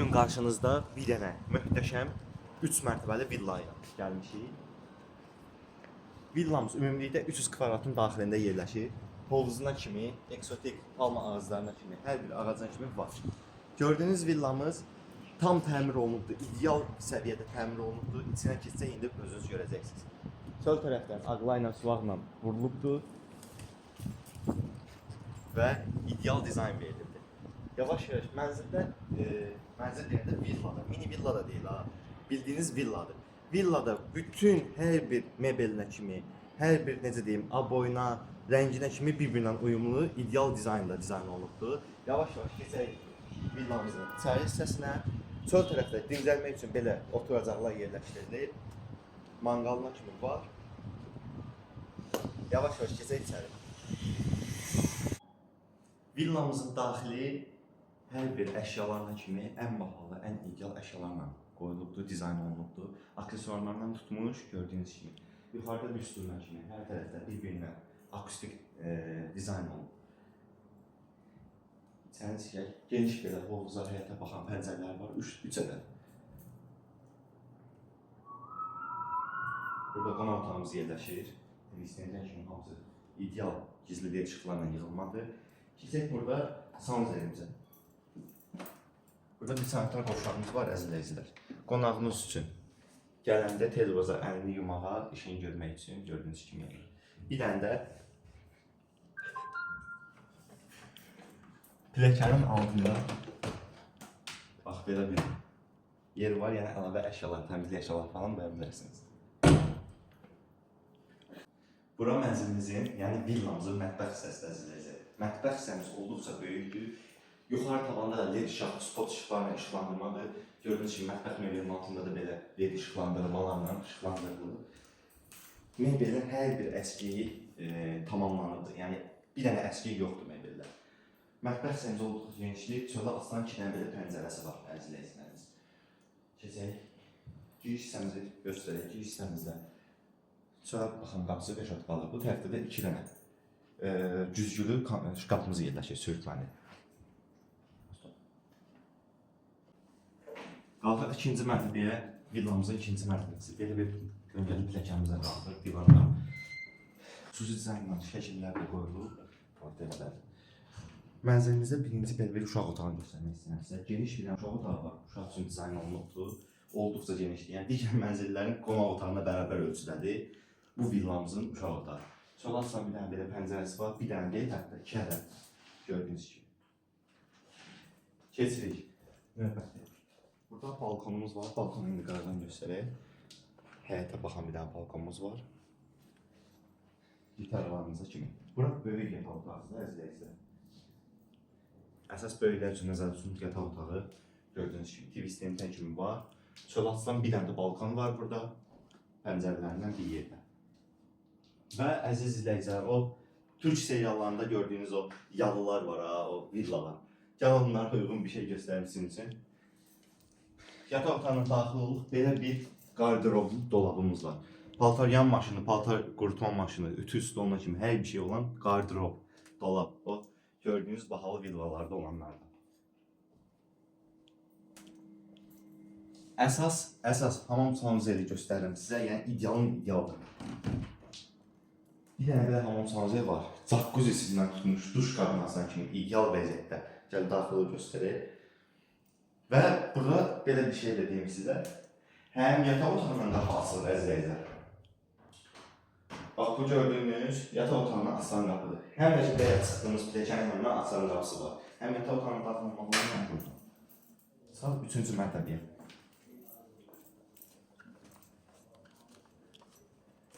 Bugün qarşınızda bir dənə möhtəşəm 3 mərtəbəli villaya gəlmişik. Villamız ümumilikdə 300 kvadratın daxilində yerləşir. Hovuzuna kimi, eksotik palma ağaclarına kimi, hər bir ağacına kimi var. Gördüyünüz villamız tam təmir olunubdur, ideal səviyyədə təmir olunubdur. İçinə keçsək indi özünüz görəcəksiniz. Sol tərəfdən ağlayla, suvaqla vurulubdur və ideal dizayn verilibdir. Yavaş-yavaş mənzildə, mənzil deyəndə villadır, mini villa da deyil ha, bildiyiniz villadır. Villada bütün hər bir mebelinə kimi, hər bir necə deyim, aboyuna, rənginə kimi bir-birinə uyumlu, ideal dizaynda dizayn olunubdur. Yavaş-yavaş keçək villamızın içəri hissəsinə. Çöl tərəfdə dincəlmək üçün belə oturacaqlar yerləşdirilir. Manqalına kimi var. Yavaş-yavaş keçək içəri. Villamızın daxili hər bir əşyalarına kimi ən bahalı, ən ideal əşyalarla qoyulubdur, dizayn olunubdur. Aksesuarlardan tutmuş, gördüyünüz kimi. Yuxarıda bir stuldan kimi, hər tərəfdə bir-birinə akustik dizayn olunub. İçərini çıxək, geniş belə hovuza, həyətə baxan pəncərələr var, 3 ədəd. Burada qonaq otağımız yerləşir. İstəyəcək kimi hamısı ideal gizli bir işıqlarla yığılmadır. Keçək burada sanuzelimizə. Burada bir sanitar qovşağımız var, əzizləyicilər. Qonağınız üçün gələndə tez olacaq əlini yumağa, işini görmək üçün gördüyünüz kimi yerdir. Bir dənə də pilləkənin altında bax belə bir yer var, yəni əlavə əşyalar, təmizlik əşyalar falan qoya bilərsiniz. Bura mənzilimizin, yəni villamızın mətbəx hissəsidir, əzizləyicilər. Mətbəx hissəmiz olduqca böyükdür. Yuxarı tavanda da led işıq, spot işıqlarla işıqlandırmadır. Gördüyünüz kimi mətbəx mebelinin altında da belə led işıqlandırmalarla işıqlandırılır. Mebelin hər bir əskiyi tamamlanıbdır. Yəni bir dənə əskiyi yoxdur mebellər. Mətbəx hissəmiz olduqca genişlik, çölə asılan 2 dənə belə pəncərəsi var, əzizləyicilərimiz. Keçək, giriş hissəmizi göstərək. Giriş hissəmizdə çölə baxan qapısı 5 otaqlıdır. Bu tərəfdə də 2 dənə güzgülü şkafımız yerləşir, sürükməni. Qalxaq ikinci mərtəbəyə, villamızın ikinci mərtəbəsi. Belə bir göngəli pilləkəmizə qalxır, divarlar. Xüsusi dizaynla şəkillər də qoyulub, portretlər. Mənzilimizdə birinci belə bir uşaq otağını göstərmək istəyirəm. Geniş bir uşaq otağı var, uşaq üçün dizayn olunubdur. Olduqca genişdir. Yəni digər mənzillərin qonaq otağına bərabər ölçüdədir. Bu villamızın uşaq otağı. Sola asılan bir dənə belə pəncərəsi var, bir dənə deyil, hətta 2 ədəd gördüyünüz kimi. Keçirik. Növbəti. Burada balkonumuz var, balkonu indi qardan göstərək. Həyətə baxan bir dənə balkonumuz var. Gitarlarımıza kimi. Bura böyük yataq otağıdır, əzizləyicilər. Əsas böyüklər üçün nəzərdə tutulmuş yataq otağı gördüyünüz kimi. TV sistemi kimi var. Çölə açılan bir dənə də balkon var burada. Pəncərələrindən bir yerdə. Və əziz izləyicilər, o Türk seriallarında gördüyünüz o yalılar var ha, o villalar. Gəl onlara uyğun bir şey göstərim sizin üçün. Yataq otağına daxil oluq, belə bir qarderoblu dolabımız var. Paltar yan maşını, paltar qurutma maşını, ütü stoluna kimi hər bir şey olan qarderob dolab. O gördüyünüz bahalı villalarda olanlardan. Əsas hamam sanuzeli göstərirəm sizə, yəni idealın idealdır. Bir dənə belə hamam sanuzeli var. Jaccuzisindən tutmuş duş kabinasına kimi ideal vəziyyətdə. Gəl daxili göstərək. Və burada belə bir şey də deyim sizə. Həm yataq otağından qapı açılır, əzizləyicilər. Bax, bu gördüyünüz yataq otağından açılan qapıdır. Həm də ki, belə çıxdığımız pilləkənin yanından açılan qapısı var. Həm yataq otağından daxil olmalıdır, həm burada. Saat 3-cü mərtəbəyə.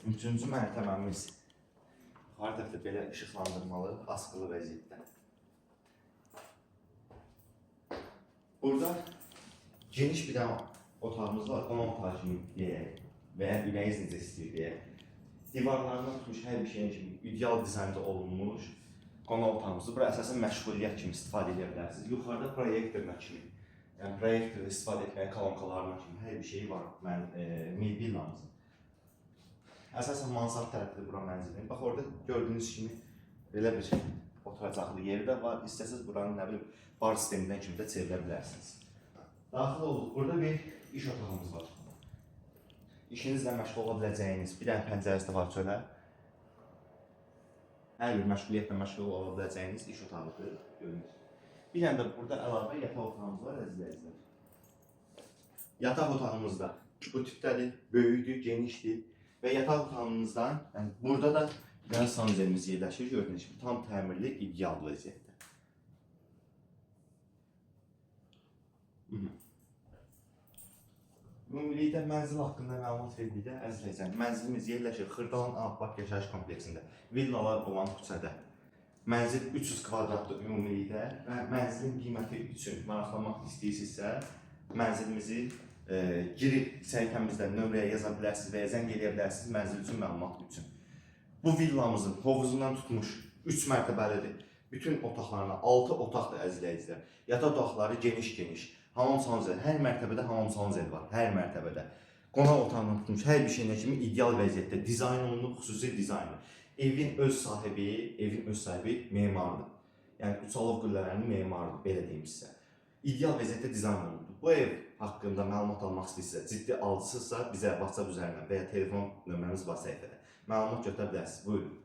3-cü mərtəbəmiz. Yuxarı tərəfdə belə işıqlandırmalı, askılı vəziyyətdə. Burada geniş bir dənə otağımız var, qonaq otağı kimi deyək və ya ürəyiniz necə istəyir deyək. Divarlarından tutmuş hər bir şeyin kimi ideal dizaynda olunmuş qonaq otağımızdır. Bura əsasən məşğuliyyət kimi istifadə edə bilərsiniz. Yuxarıda proyektoruna kimi, yəni proyektorda istifadə etməyə kolonkalarına kimi hər bir şey var villamızın. Əsasən mansard tərəfdə bura mənzilin. Bax, orada gördüyünüz kimi belə bir oturacaqlı yeri də var. İstəsəz buranın nə bilim bar sistemindən kimi də çevirə bilərsiniz. Daxil olduq. Burada bir iş otağımız var. İşinizlə məşğul ola biləcəyiniz bir dənə pəncərəsi də var çölə. Hər bir məşğuliyyətlə məşğul ola biləcəyiniz iş otağıdır. Görünür. Bir dənə də burada əlavə yataq otağımız var əziz izləyicilər. Yataq otağımızda bu tipdədir, böyükdür, genişdir və yataq otağımızdan yəni burada da bir dənə sanuzelimiz yerləşir. Gördüyünüz kimi tam təmirli, ideal vəziyyətdə. Ümumilikdə mənzil haqqında məlumat verdikdə əziz izləyicilər, mənzilimiz yerləşir Xırdalan Ağpark yaşayış kompleksində, villalar olan küçədə. Mənzil 300 kvadratdır ümumilikdə və mənzilin qiyməti üçün maraqlanmaq istəyirsinizsə, mənzilimizi girib səhifəmizdən nömrəyə yaza bilərsiniz və ya zəng edə bilərsiniz mənzil üçün məlumat üçün. Bu villamızın hovuzundan tutmuş 3 mərtəbəlidir. Bütün otaqlarına 6 otaqdır əziz izləyicilər. Yataq otaqları geniş-geniş. Hamam sanuzel, hər mərtəbədə hamam sanuzel var, hər mərtəbədə. Qonaq otağından tutmuş hər bir şeyinə kimi ideal vəziyyətdə dizayn olunub, xüsusi dizaynı. Evin öz sahibi memardır. Yəni Uçalov qüllələrinin memarıdır, belə deyim sizə. İdeal vəziyyətdə dizayn olundu. Bu ev haqqında məlumat almaq istəyirsinizsə, ciddi alıcısınızsa bizə WhatsApp üzərindən və ya telefon nömrəmiz var səhifədə. Məlumat götürə bilərsiniz. Buyurun.